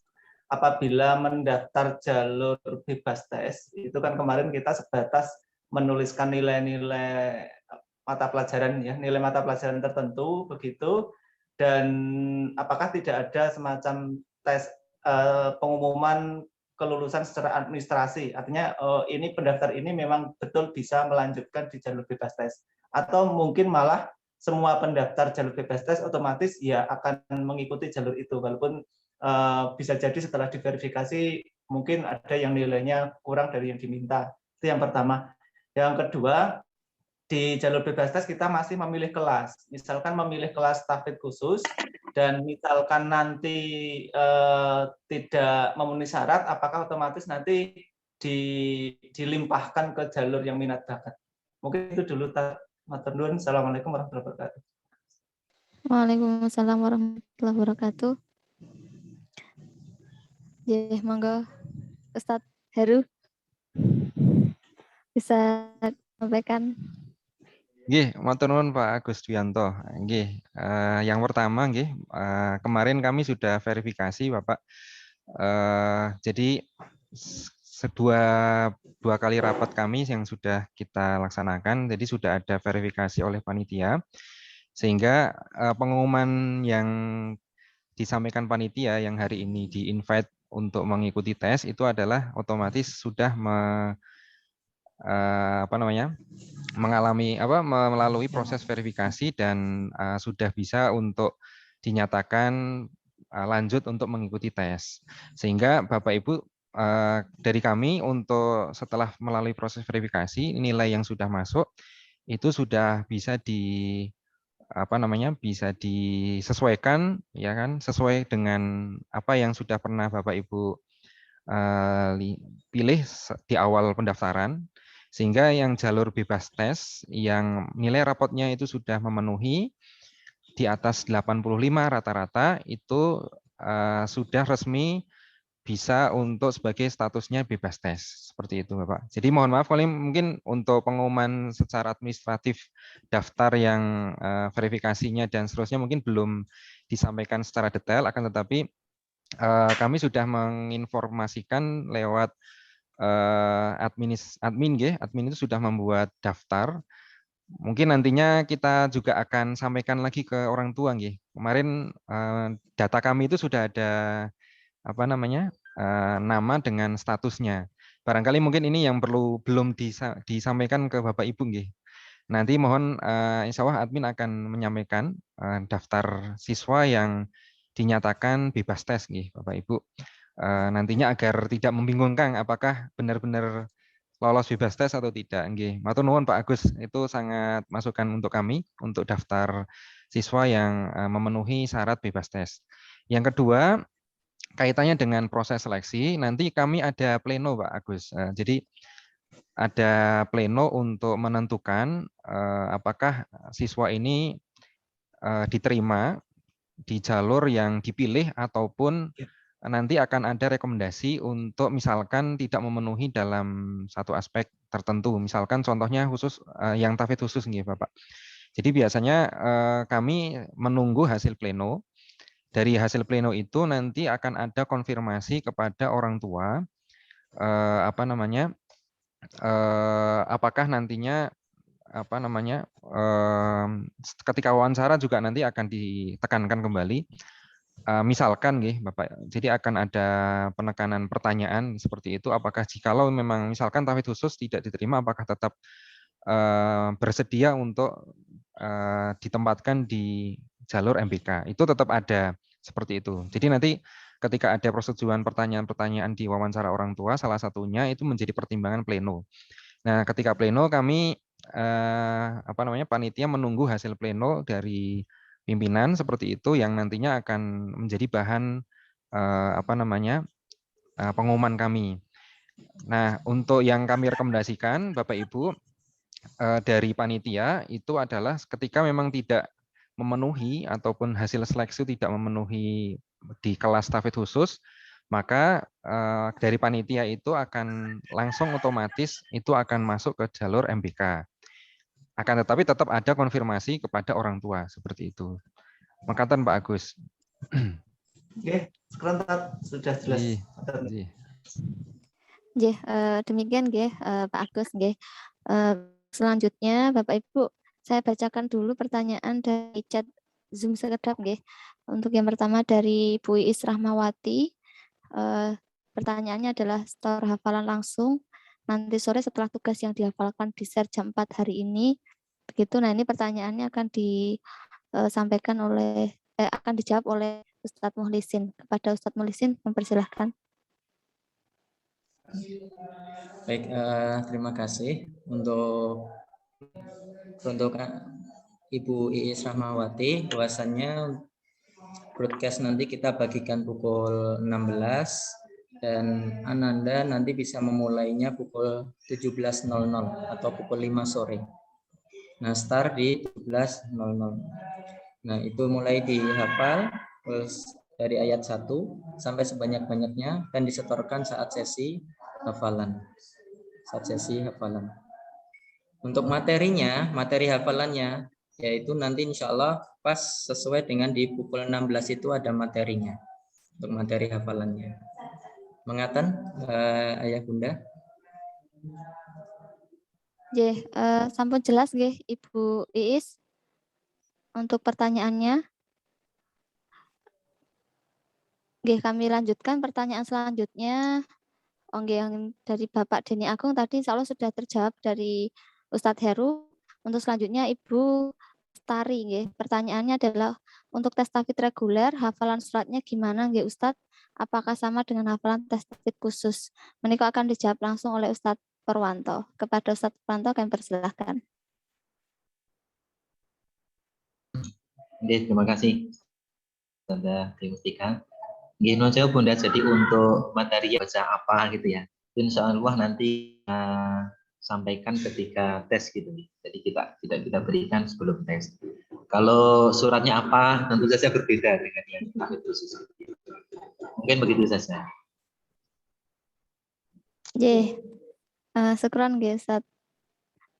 Apabila mendaftar jalur bebas tes, itu kan kemarin kita sebatas menuliskan nilai-nilai mata pelajaran ya, nilai mata pelajaran tertentu begitu, dan apakah tidak ada semacam tes pengumuman kelulusan secara administrasi, artinya ini pendaftar ini memang betul bisa melanjutkan di jalur bebas tes, atau mungkin malah semua pendaftar jalur bebas tes otomatis ya akan mengikuti jalur itu, walaupun bisa jadi setelah diverifikasi mungkin ada yang nilainya kurang dari yang diminta. Itu yang pertama. Yang kedua, di jalur bebas tes kita masih memilih kelas. Misalkan memilih kelas tahfidz khusus dan misalkan nanti tidak memenuhi syarat, apakah otomatis nanti dilimpahkan ke jalur yang minat bakat. Mungkin itu dulu. Matur nuwun. Assalamualaikum warahmatullahi wabarakatuh. Waalaikumsalam warahmatullahi wabarakatuh. Monggo Ustadz Heru bisa sampaikan. Nggih, matur nuwun Pak Agus Dwianto. Nggih, yang pertama nggih, kemarin kami sudah verifikasi Bapak. Jadi dua kali rapat kami yang sudah kita laksanakan, jadi sudah ada verifikasi oleh panitia, sehingga pengumuman yang disampaikan panitia yang hari ini di-invite untuk mengikuti tes itu adalah otomatis sudah melalui proses verifikasi dan sudah bisa untuk dinyatakan lanjut untuk mengikuti tes. Sehingga Bapak Ibu dari kami untuk setelah melalui proses verifikasi nilai yang sudah masuk itu sudah bisa bisa disesuaikan ya kan sesuai dengan apa yang sudah pernah Bapak Ibu pilih di awal pendaftaran, sehingga yang jalur bebas tes yang nilai rapotnya itu sudah memenuhi di atas 85 rata-rata itu sudah resmi bisa untuk sebagai statusnya bebas tes. Seperti itu Bapak. Jadi mohon maaf kalau mungkin untuk pengumuman secara administratif daftar yang verifikasinya dan seterusnya mungkin belum disampaikan secara detail, akan tetapi kami sudah menginformasikan lewat admin itu sudah membuat daftar. Mungkin nantinya kita juga akan sampaikan lagi ke orang tua nggih. Kemarin data kami itu sudah ada nama dengan statusnya. Barangkali mungkin ini yang belum disampaikan ke Bapak Ibu nggih. Nanti mohon insya Allah admin akan menyampaikan daftar siswa yang dinyatakan bebas tes nih Bapak Ibu. Nantinya agar tidak membingungkan apakah benar-benar lolos bebas tes atau tidak. Nggih. Matur nuwun Pak Agus, itu sangat masukan untuk kami untuk daftar siswa yang memenuhi syarat bebas tes. Yang kedua, kaitannya dengan proses seleksi, nanti kami ada pleno Pak Agus. Jadi ada pleno untuk menentukan apakah siswa ini diterima di jalur yang dipilih ataupun nanti akan ada rekomendasi untuk misalkan tidak memenuhi dalam satu aspek tertentu. Misalkan contohnya khusus yang tafid khusus nih Bapak. Jadi biasanya kami menunggu hasil pleno. Dari hasil pleno itu nanti akan ada konfirmasi kepada orang tua apakah nantinya ketika wawancara juga nanti akan ditekankan kembali. Misalkan Bapak, jadi akan ada penekanan pertanyaan seperti itu, apakah jikalau memang misalkan tafid khusus tidak diterima, apakah tetap bersedia untuk ditempatkan di jalur MBK. Itu tetap ada seperti itu. Jadi nanti ketika ada persetujuan pertanyaan-pertanyaan di wawancara orang tua, salah satunya itu menjadi pertimbangan pleno. Nah, ketika pleno kami panitia menunggu hasil pleno dari pimpinan seperti itu yang nantinya akan menjadi bahan pengumuman kami. Nah, untuk yang kami rekomendasikan Bapak Ibu dari panitia itu adalah ketika memang tidak memenuhi ataupun hasil seleksi tidak memenuhi di kelas tafid khusus, maka dari panitia itu akan langsung otomatis itu akan masuk ke jalur MBK. Akan tetapi tetap ada konfirmasi kepada orang tua seperti itu. Makatan Pak Agus. Oke, sekarang sudah jelas. Demikian Pak Agus. Selanjutnya Bapak Ibu, saya bacakan dulu pertanyaan dari chat Zoom sekedap Untuk yang pertama dari Bu Iis Rahmawati. Pertanyaannya adalah store hafalan langsung nanti sore setelah tugas yang dihafalkan di share jam 4 hari ini. Begitu. Nah, ini pertanyaannya akan disampaikan akan dijawab oleh Ustadz Muhlisin. Kepada Ustadz Muhlisin, mempersilahkan. Baik, terima kasih untuk Ibu Iis Rahmawati. Bahwasannya broadcast nanti kita bagikan pukul 16 dan Ananda nanti bisa memulainya pukul 17.00 atau pukul 5 sore. Nah, start di 17.00. Nah, itu mulai dihafal dari ayat 1 sampai sebanyak-banyaknya dan disetorkan saat sesi hafalan. Untuk materi hafalannya yaitu nanti insya Allah pas sesuai dengan di pukul 16 itu ada materinya untuk materi hafalannya. Mengatakan Ayah Bunda? Sampun jelas Ibu Iis untuk pertanyaannya. Kami lanjutkan pertanyaan selanjutnya. Yang dari Bapak Deni Agung tadi insya Allah sudah terjawab dari Ustadz Heru. Untuk selanjutnya Ibu Stari. Pertanyaannya adalah untuk tes tafid reguler hafalan suratnya gimana Ustadz? apakah sama dengan hafalan tes tahfidz khusus? Menika akan dijawab langsung oleh Ustadz Purwanto. Kepada Ustadz Purwanto kami persilahkan. Oke, terima kasih. Sudah dimustikan. Gino jauh Bunda, jadi untuk materi baca apa gitu ya. Insya Allah nanti sampaikan ketika tes gitu. Jadi kita tidak kita berikan sebelum tes. Kalau suratnya apa tentu saja berbeda dengan yang khusus. Mungkin begitu saja. Syukran nggih Ustadz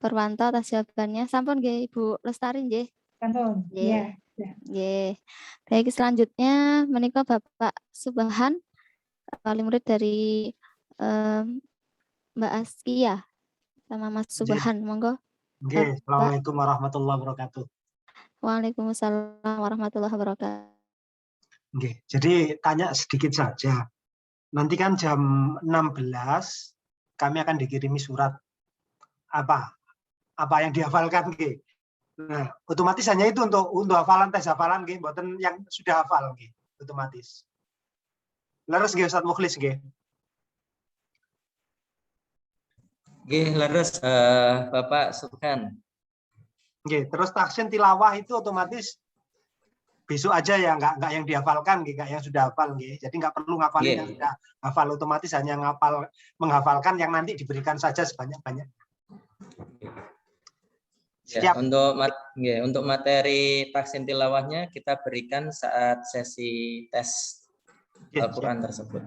Purwanto atas jawabannya. Sampun nggih Ibu Lestari nggih. Sampun. Nggih. Nggih. Baik, selanjutnya menika Bapak Subhan, wali murid dari Mbak Askia sama Mas Subhan, monggo. Nggih, Assalamualaikum warahmatullahi wabarakatuh. Waalaikumsalam warahmatullahi wabarakatuh. Nggih, jadi tanya sedikit saja. Nanti kan jam 16 kami akan dikirimi surat apa yang dihafalkan nggih. Nah, otomatis hanya itu untuk hafalan tes hafalan nggih, mboten yang sudah hafal nggih, otomatis. Leres nggih Ustaz Mukhlis nggih. Nggih, leres Bapak Subhan. Nggih, terus tahsin tilawah itu otomatis besok aja ya, nggak yang dihafalkan nggih, nggak yang sudah hafal nggih. Jadi nggak perlu ngafalin yang sudah hafal, otomatis hanya menghafalkan yang nanti diberikan saja sebanyak-banyak. Ya, untuk materi tahsin tilawahnya kita berikan saat sesi tes Al-Quran tersebut.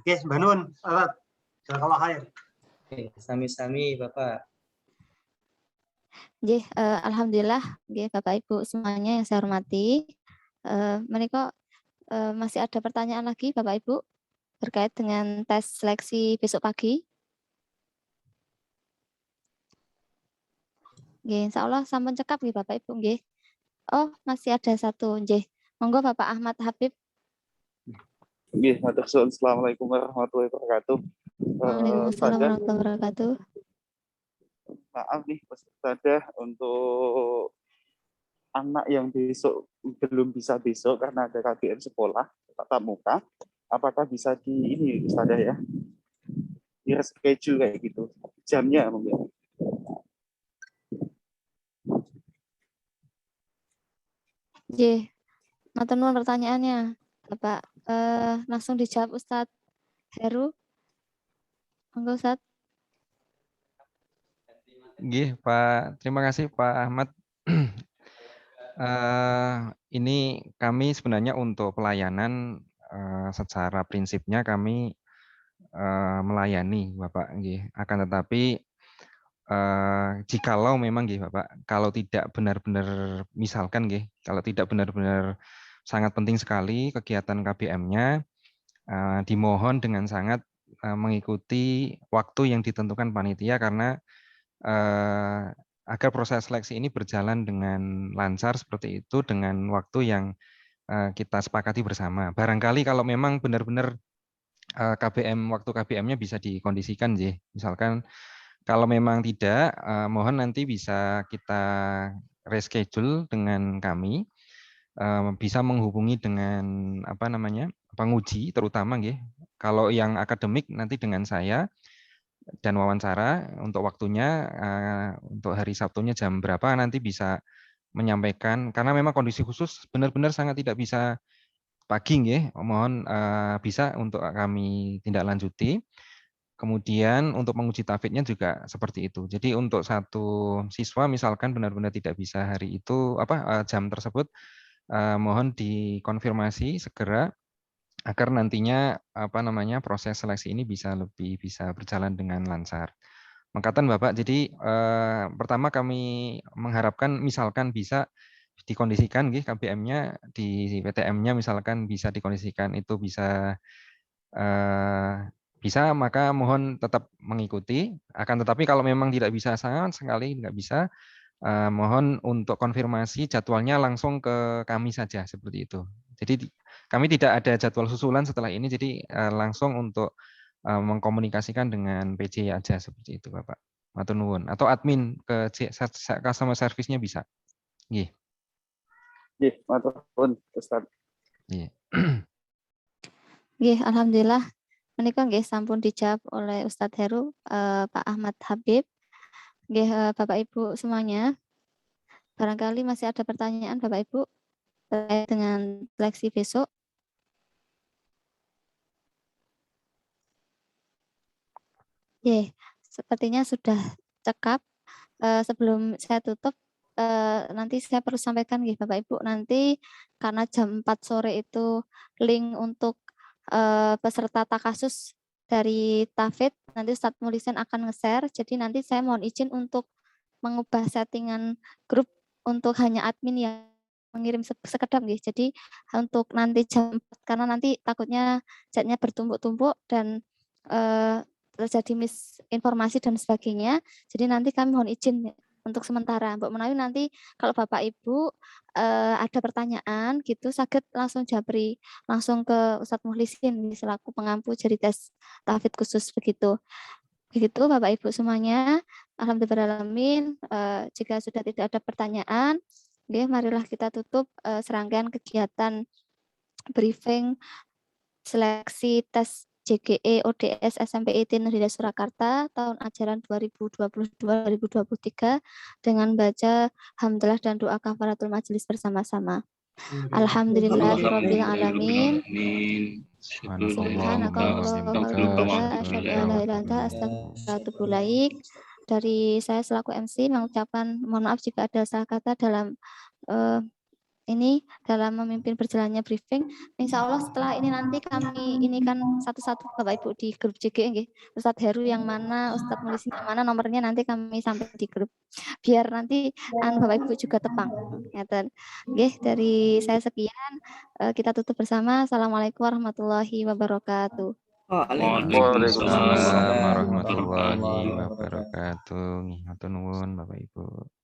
Oke, Mbak Nun, jazakallah khair. Sami-sami Bapak. Alhamdulillah, Bapak Ibu semuanya yang saya hormati. Menika masih ada pertanyaan lagi Bapak Ibu terkait dengan tes seleksi besok pagi? Insya Allah sampun cekap Bapak Ibu nggih. Oh, masih ada satu nggih. Monggo Bapak Ahmad Habib. Nggih, matur suwun. Assalamualaikum warahmatullahi wabarakatuh. Waalaikumsalam warahmatullahi wabarakatuh. Maaf nih Ustadzah, untuk anak yang besok belum bisa besok karena ada KBM sekolah tatap muka, apakah bisa di ini Ustadzah ya? Di reschedule kayak gitu. Jamnya mungkin. Matur nuwun pertanyaannya, Bapak. Langsung dijawab Ustadz Heru. Monggo Ustadz. Nggih, Pak. Terima kasih Pak Ahmad. Ini kami sebenarnya untuk pelayanan secara prinsipnya kami melayani Bapak nggih. Akan tetapi jikalau memang nggih Bapak, kalau tidak benar-benar misalkan nggih, kalau tidak benar-benar sangat penting sekali kegiatan KBM-nya, dimohon dengan sangat mengikuti waktu yang ditentukan panitia karena agar proses seleksi ini berjalan dengan lancar seperti itu dengan waktu yang kita sepakati bersama. Barangkali kalau memang benar-benar waktu KBM-nya bisa dikondisikan nggih. Misalkan kalau memang tidak, mohon nanti bisa kita reschedule dengan kami, bisa menghubungi dengan penguji terutama nggih. Kalau yang akademik nanti dengan saya dan wawancara untuk waktunya, untuk hari Sabtunya jam berapa nanti bisa menyampaikan. Karena memang kondisi khusus benar-benar sangat tidak bisa pagi nggih. Mohon bisa untuk kami tindak lanjuti. Kemudian untuk menguji tahfidznya juga seperti itu. Jadi untuk satu siswa misalkan benar-benar tidak bisa hari itu jam tersebut, mohon dikonfirmasi segera agar nantinya proses seleksi ini bisa berjalan dengan lancar. Mengatakan Bapak, jadi pertama kami mengharapkan misalkan bisa dikondisikan KBM-nya di PTM-nya misalkan bisa dikondisikan itu bisa maka mohon tetap mengikuti. Akan tetapi kalau memang tidak bisa sama sekali nggak bisa, mohon untuk konfirmasi jadwalnya langsung ke kami saja seperti itu. Jadi kami tidak ada jadwal susulan setelah ini, jadi langsung untuk mengkomunikasikan dengan PJ aja seperti itu Bapak. Matur nuwun. Atau admin ke customer service-nya bisa. Nggih, matur nuwun Ustaz. Iya. Nggih, alhamdulillah menika nggih sampun dijawab oleh Ustadz Heru, Pak Ahmad Habib. Nggih, Bapak Ibu semuanya. Barangkali masih ada pertanyaan Bapak Ibu terkait dengan seleksi besok. Sepertinya sudah cekap. Sebelum saya tutup, nanti saya perlu sampaikan nggih Bapak Ibu, nanti karena jam 4 sore itu link untuk peserta takasus dari Tafid, nanti Ustadz Mulisen akan nge-share, jadi nanti saya mohon izin untuk mengubah settingan grup untuk hanya admin yang mengirim sekedap nggih. Jadi untuk nanti jam 4, karena nanti takutnya chatnya bertumpuk-tumpuk dan terjadi misinformasi dan sebagainya. Jadi nanti kami mohon izin untuk sementara. Mbak Menawi nanti kalau Bapak Ibu ada pertanyaan gitu, saged langsung japri langsung ke Ustadz Muhlisin selaku pengampu jadi tes tafid khusus begitu. Begitu Bapak Ibu semuanya. Alhamdulillahirrahmanirrahim. Jika sudah tidak ada pertanyaan, marilah kita tutup serangkaian kegiatan briefing seleksi tes JGE ODS SMP IT Negeri Surakarta tahun ajaran 2022-2023 dengan baca hamdalah dan doa kafaratul majelis bersama-sama. Alhamdulillahirabbil alamin. Dari saya selaku MC mengucapkan mohon maaf jika ada salah kata dalam ini dalam memimpin berjalannya briefing. Insya Allah setelah ini nanti kami ini kan satu-satu Bapak Ibu di grup JG, Ustadz Heru yang mana, Ustadz Mulisin yang mana, nomornya nanti kami sampai di grup. Biar nanti Bapak Ibu juga tepang. Dari saya sekian, kita tutup bersama. Assalamualaikum warahmatullahi wabarakatuh. Waalaikumsalam warahmatullahi wabarakatuh. Hatur nuwun Bapak Ibu.